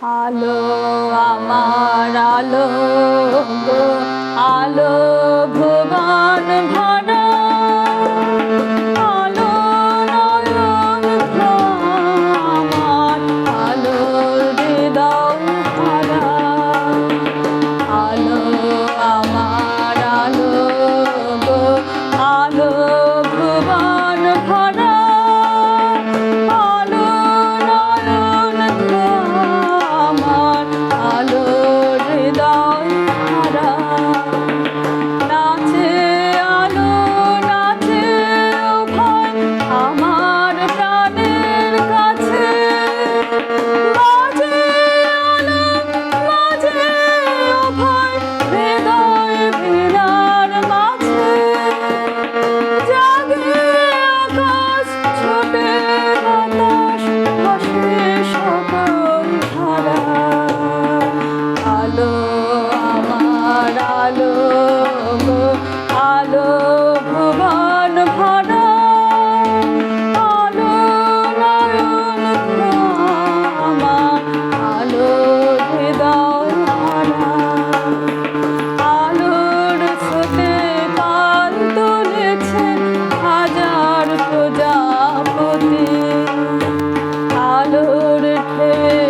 আলো আমার আলো গো, আলো ভুবন ভরা, আলো নয়ন আমার, আলোর হৃদয় ভরা। আলো আমার আলো গো, আলো ভুবন ভরা, আলো নয়ন আমার, আলোর হৃদয় ভরা। নাচে আলো নাচে উভয় আমার প্রাণের কাছে, বাজে আলো বাজে উভয় হৃদয় বীণার মাঝে। জাগে আকাশ ছোটে বাতাস বসে সকল ধারা। আলো আমার আলো গো, আলো ভুবন ভরা, আলো নয়ন আমার, আলো হৃদয় ভরা। আলোর স্রোতে পাল তুলেছেন হাজার প্রজাপতি, আলোর ঢেউয়ে